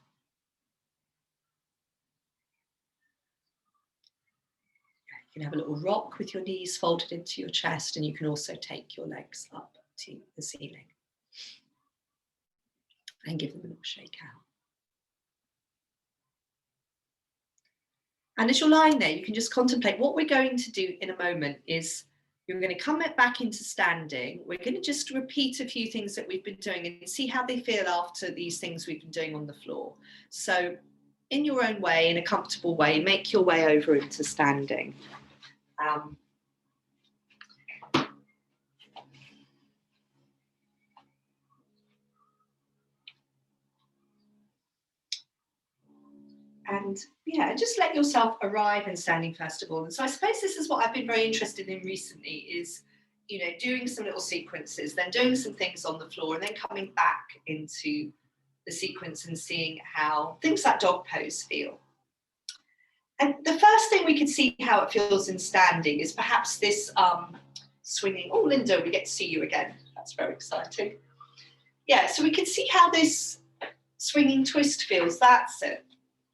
You can have a little rock with your knees folded into your chest, and you can also take your legs up to the ceiling and give them a little shake out. And as you're lying there, you can just contemplate what we're going to do in a moment is you're going to come back into standing. We're going to just repeat a few things that we've been doing and see how they feel after these things we've been doing on the floor. So in your own way, in a comfortable way, make your way over into standing. And yeah, just let yourself arrive in standing first of all. And so I suppose this is what I've been very interested in recently is, you know, doing some little sequences, then doing some things on the floor and then coming back into the sequence and seeing how things like dog pose feel. And the first thing we could see how it feels in standing is perhaps this swinging. Oh, Linda, we get to see you again. That's very exciting. Yeah, so we can see how this swinging twist feels. That's it.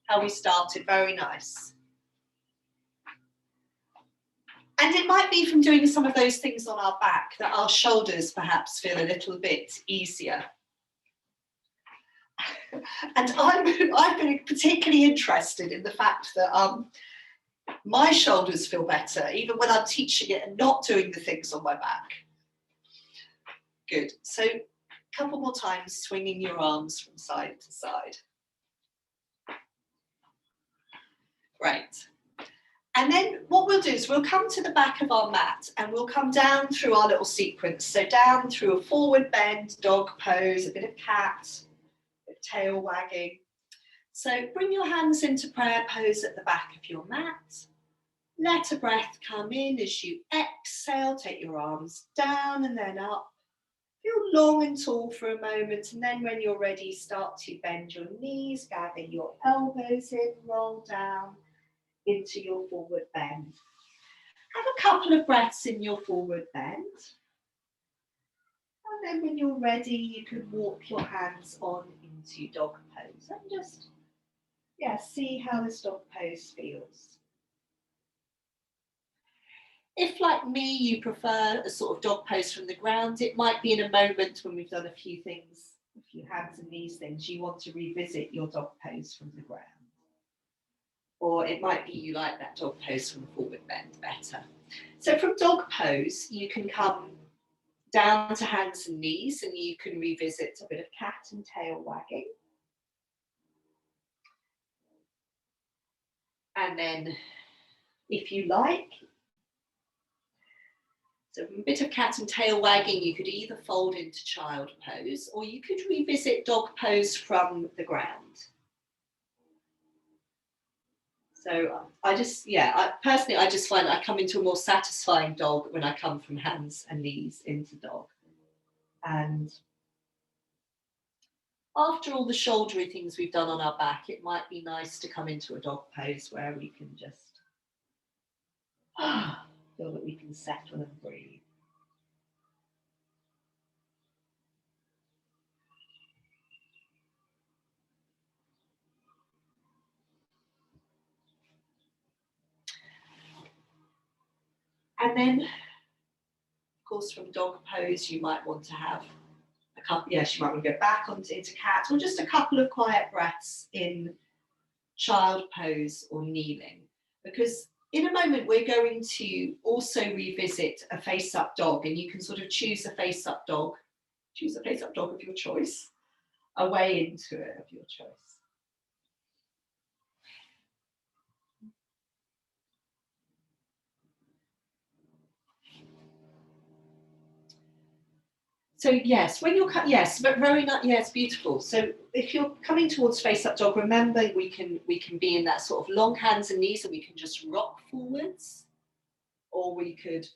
How we started, very nice. And it might be from doing some of those things on our back that our shoulders perhaps feel a little bit easier. And I've been particularly interested in the fact that my shoulders feel better, even when I'm teaching it and not doing the things on my back. Good. So a couple more times, swinging your arms from side to side. Great. And then what we'll do is we'll come to the back of our mat and we'll come down through our little sequence. So down through a forward bend, dog pose, a bit of cat, a bit of tail wagging. So bring your hands into prayer pose at the back of your mat. Let a breath come in as you exhale, take your arms down and then up. Feel long and tall for a moment, and then when you're ready, start to bend your knees, gather your elbows in, roll down into your forward bend. Have a couple of breaths in your forward bend. And then when you're ready, you can walk your hands on into dog pose and just, see how this dog pose feels. If, like me, you prefer a sort of dog pose from the ground, it might be in a moment when we've done a few things, a few hands and knees things, you want to revisit your dog pose from the ground. Or it might be you like that dog pose from forward bend better. So from dog pose, you can come down to hands and knees and you can revisit a bit of cat and tail wagging. And then, if you like, so a bit of cat and tail wagging, you could either fold into child pose or you could revisit dog pose from the ground. So I personally just find I come into a more satisfying dog when I come from hands and knees into dog. And after all the shouldery things we've done on our back, it might be nice to come into a dog pose where we can just feel that we can settle and breathe. And then, of course, from dog pose, you might want to have a couple, you might want to go back into cat, or just a couple of quiet breaths in child pose or kneeling. Because in a moment, we're going to also revisit a face-up dog, and you can sort of choose a face-up dog of your choice, a way into it of your choice. So yes, when you're yes, but very nice. Yes, beautiful. So if you're coming towards face up dog, remember we can be in that sort of long hands and knees, and we can just rock forwards, or we could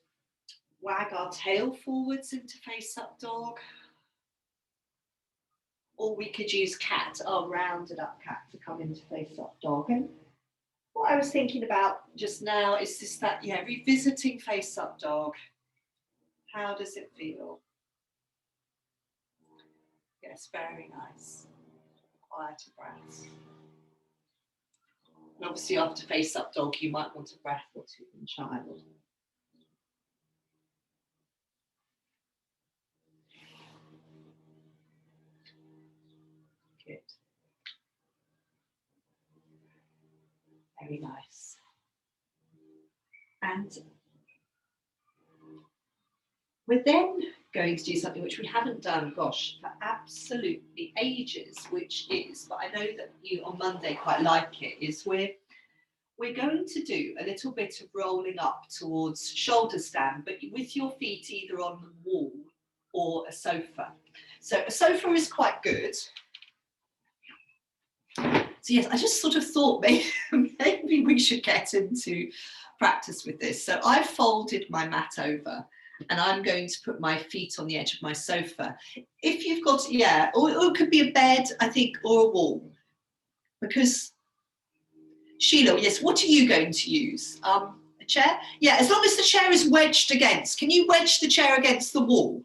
wag our tail forwards into face up dog, or we could use cat, our rounded up cat, to come into face up dog. And what I was thinking about just now is just that, yeah, revisiting face up dog. How does it feel? Yes, very nice. Quieter breaths. And obviously after face up dog, you might want a breath or two in child. Good. Very nice. And we're then going to do something which we haven't done, gosh, for absolutely ages, which is, but I know that you on Monday quite like it, is we're going to do a little bit of rolling up towards shoulder stand, but with your feet either on the wall or a sofa. So a sofa is quite good. So yes, I just sort of thought maybe we should get into practice with this. So I've folded my mat over and I'm going to put my feet on the edge of my sofa. If you've got, yeah, or it could be a bed, I think, or a wall. Because, Sheila, yes, what are you going to use? A chair? Yeah, as long as the chair is wedged against. Can you wedge the chair against the wall?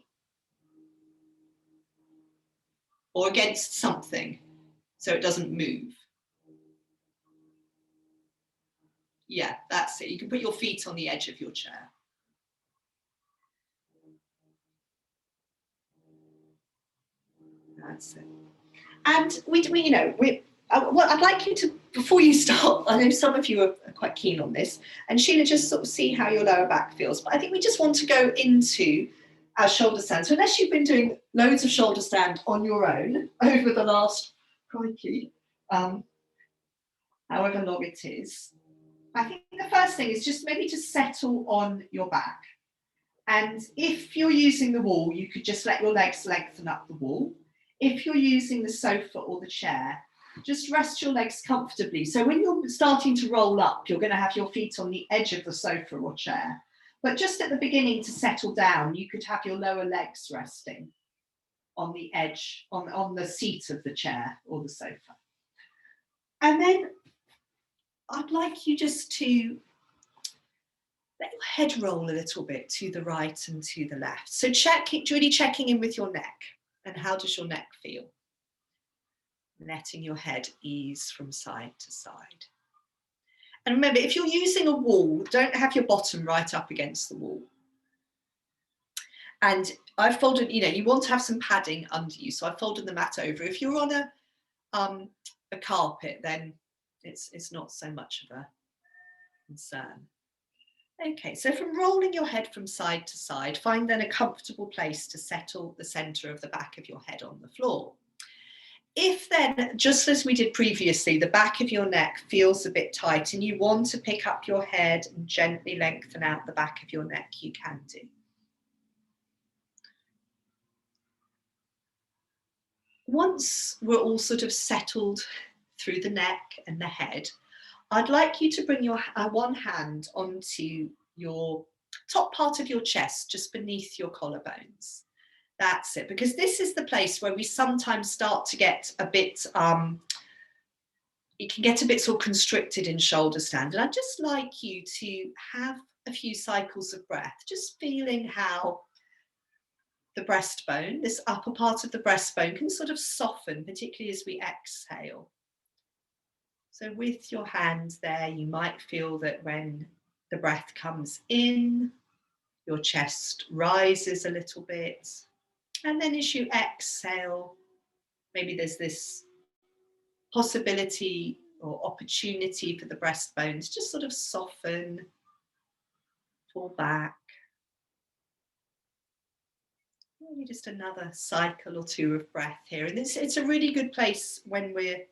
Or against something so it doesn't move? Yeah, that's it. You can put your feet on the edge of your chair. That's it. And what I'd like you to, before you start, I know some of you are quite keen on this, and Sheila, just sort of see how your lower back feels. But I think we just want to go into our shoulder stand. So unless you've been doing loads of shoulder stand on your own over the last, crikey, however long it is, I think the first thing is just maybe to settle on your back. And if you're using the wall, you could just let your legs lengthen up the wall. If you're using the sofa or the chair, just rest your legs comfortably. So when you're starting to roll up, you're going to have your feet on the edge of the sofa or chair. But just at the beginning to settle down, you could have your lower legs resting on the edge, on the seat of the chair or the sofa. And then I'd like you just to let your head roll a little bit to the right and to the left. So really checking in with your neck. And how does your neck feel? Letting your head ease from side to side. And remember, if you're using a wall, don't have your bottom right up against the wall. And I've folded, you want to have some padding under you, so I've folded the mat over. If you're on a carpet, then it's not so much of a concern. Okay, so from rolling your head from side to side, find then a comfortable place to settle the centre of the back of your head on the floor. If then, just as we did previously, the back of your neck feels a bit tight and you want to pick up your head and gently lengthen out the back of your neck, you can do. Once we're all sort of settled through the neck and the head, I'd like you to bring your one hand onto your top part of your chest, just beneath your collarbones. That's it, because this is the place where we sometimes start to get a bit, it can get a bit sort of constricted in shoulder stand. And I'd just like you to have a few cycles of breath, just feeling how the breastbone, this upper part of the breastbone, can sort of soften, particularly as we exhale. So with your hands there, you might feel that when the breath comes in, your chest rises a little bit. And then as you exhale, maybe there's this possibility or opportunity for the breastbone to just sort of soften, fall back. Maybe just another cycle or two of breath here. And it's a really good place when we're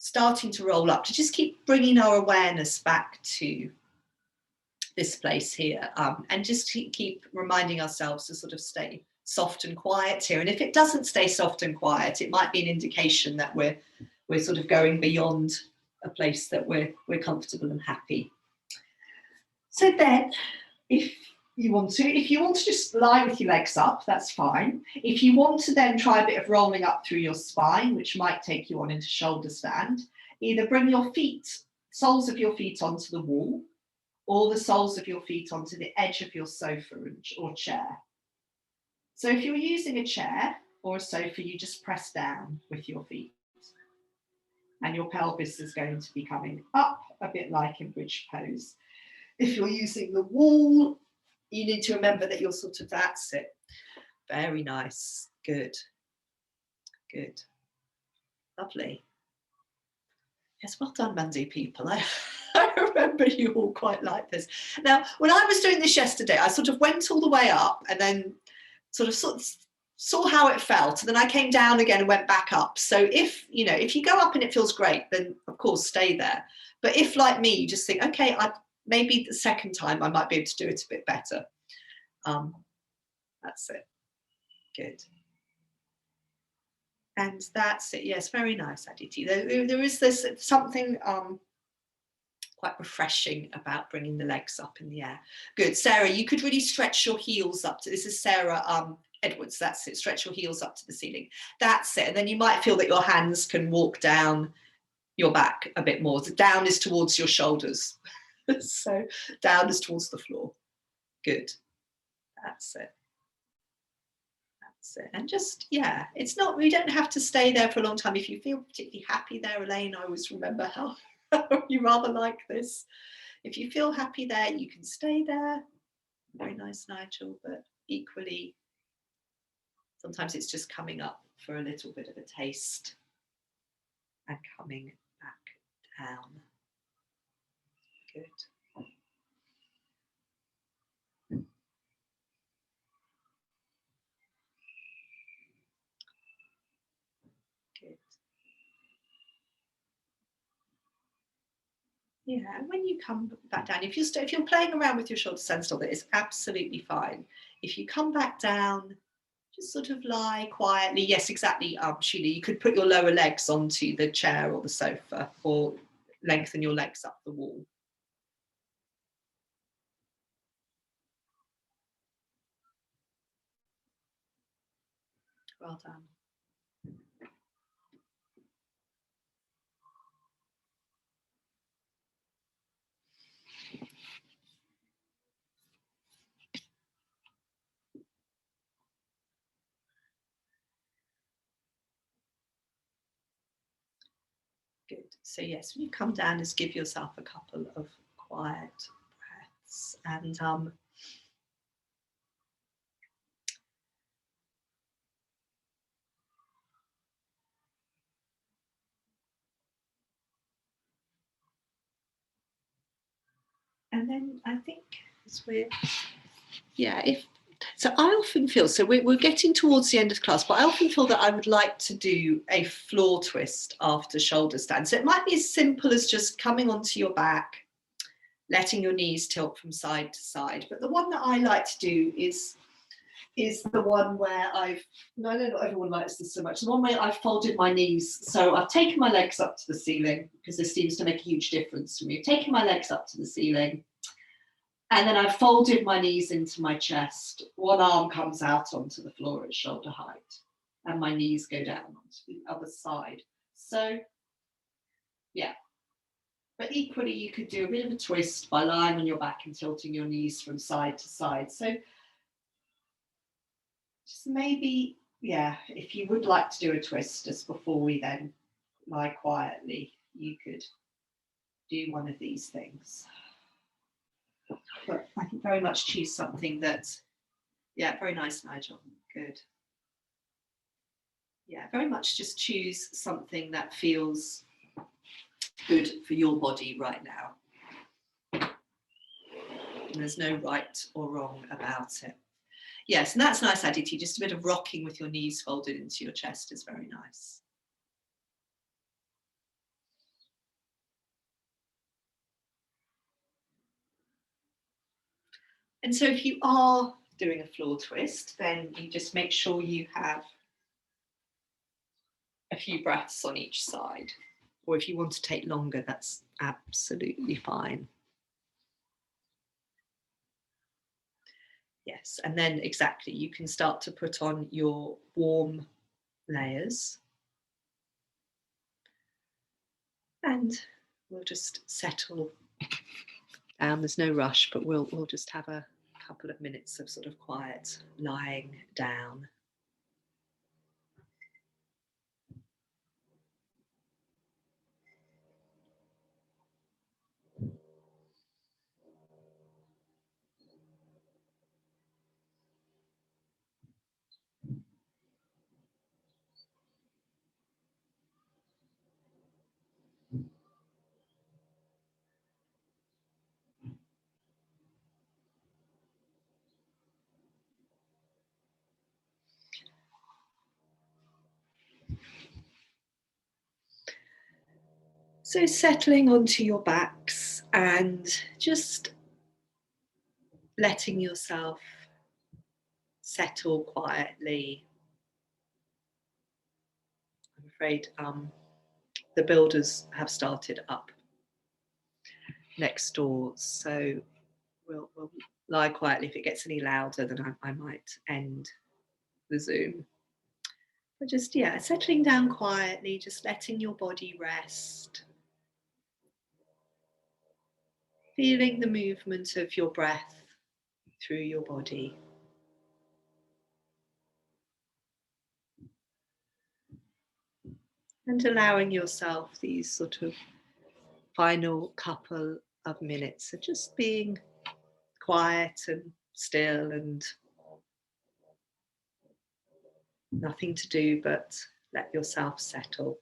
starting to roll up to just keep bringing our awareness back to this place here, and just keep reminding ourselves to sort of stay soft and quiet here. And if it doesn't stay soft and quiet, it might be an indication that we're sort of going beyond a place that we're comfortable and happy. So then, if you want to just lie with your legs up, that's fine. If you want to then try a bit of rolling up through your spine, which might take you on into shoulder stand, either bring your soles of your feet onto the wall, or the soles of your feet onto the edge of your sofa or chair. So if you're using a chair or a sofa, you just press down with your feet. And your pelvis is going to be coming up a bit like in bridge pose. If you're using the wall, you need to remember that you're sort of, that's it. Very nice. Good. Good. Lovely. Yes, well done, Mandy people. I remember you all quite like this. Now, when I was doing this yesterday, I sort of went all the way up and then sort of saw how it felt, and then I came down again and went back up. So if you go up and it feels great, then of course stay there. But if, like me, you just think, okay, maybe the second time I might be able to do it a bit better. That's it. Good. And that's it. Yes, very nice, Aditi. There is this something quite refreshing about bringing the legs up in the air. Good. Sarah, you could really stretch your heels up to, this is Sarah Edwards, that's it. Stretch your heels up to the ceiling. That's it. And then you might feel that your hands can walk down your back a bit more. The down is towards your shoulders. So down is towards the floor. Good. That's it. That's it. And just, yeah, it's not, we don't have to stay there for a long time. If you feel particularly happy there, Elaine, I always remember how you rather like this. If you feel happy there, you can stay there. Very nice, Nigel, but equally, sometimes it's just coming up for a little bit of a taste and coming back down. Good. Good. Yeah, and when you come back down, if you're playing around with your shoulder stand still, that is absolutely fine. If you come back down, just sort of lie quietly. Yes, exactly, Sheila. You could put your lower legs onto the chair or the sofa, or lengthen your legs up the wall. Well done. Good. So yes, when you come down, just give yourself a couple of quiet breaths, and then I think as we're, yeah, so I often feel, so we're getting towards the end of the class, but I often feel that I would like to do a floor twist after shoulder stand. So it might be as simple as just coming onto your back, letting your knees tilt from side to side. But the one that I like to do is the one where no, not everyone likes this so much, the one where I've folded my knees. So I've taken my legs up to the ceiling, because this seems to make a huge difference for me. I've taken my legs up to the ceiling, and then I've folded my knees into my chest. One arm comes out onto the floor at shoulder height, and my knees go down onto the other side. So, yeah. But equally, you could do a bit of a twist by lying on your back and tilting your knees from side to side. So, just maybe, yeah, if you would like to do a twist just before we then lie quietly, you could do one of these things. But I think very much choose something that, yeah, very nice, Nigel. Good. Yeah, very much just choose something that feels good for your body right now. And there's no right or wrong about it. Yes, and that's nice, Aditi. Just a bit of rocking with your knees folded into your chest is very nice. And so if you are doing a floor twist, then you just make sure you have a few breaths on each side. Or if you want to take longer, that's absolutely fine. Yes, and then exactly, you can start to put on your warm layers. And we'll just settle down. There's no rush, but we'll just have a couple of minutes of sort of quiet lying down. So settling onto your backs and just letting yourself settle quietly. I'm afraid the builders have started up next door, so we'll lie quietly. If it gets any louder, then I might end the Zoom. But just, yeah, settling down quietly, just letting your body rest. Feeling the movement of your breath through your body. And allowing yourself these sort of final couple of minutes of just being quiet and still and nothing to do but let yourself settle.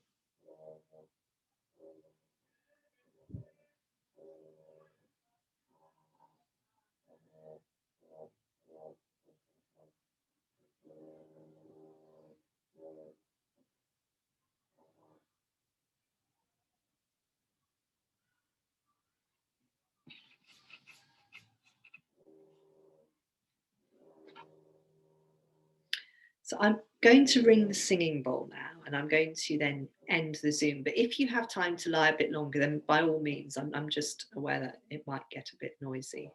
So I'm going to ring the singing bowl now, and I'm going to then end the Zoom. But if you have time to lie a bit longer, then by all means, I'm just aware that it might get a bit noisy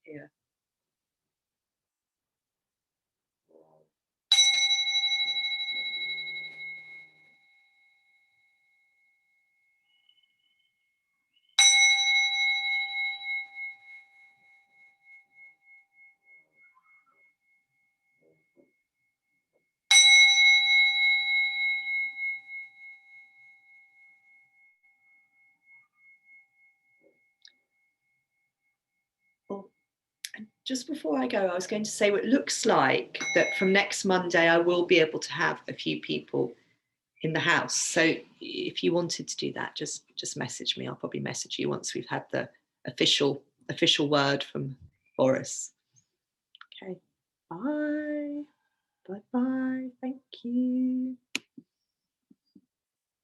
here. Oh, and just before I go, I was going to say, it looks like that from next Monday, I will be able to have a few people in the house. So if you wanted to do that, just message me. I'll probably message you once we've had the official word from Boris. Okay. Bye. Bye-bye. Thank you.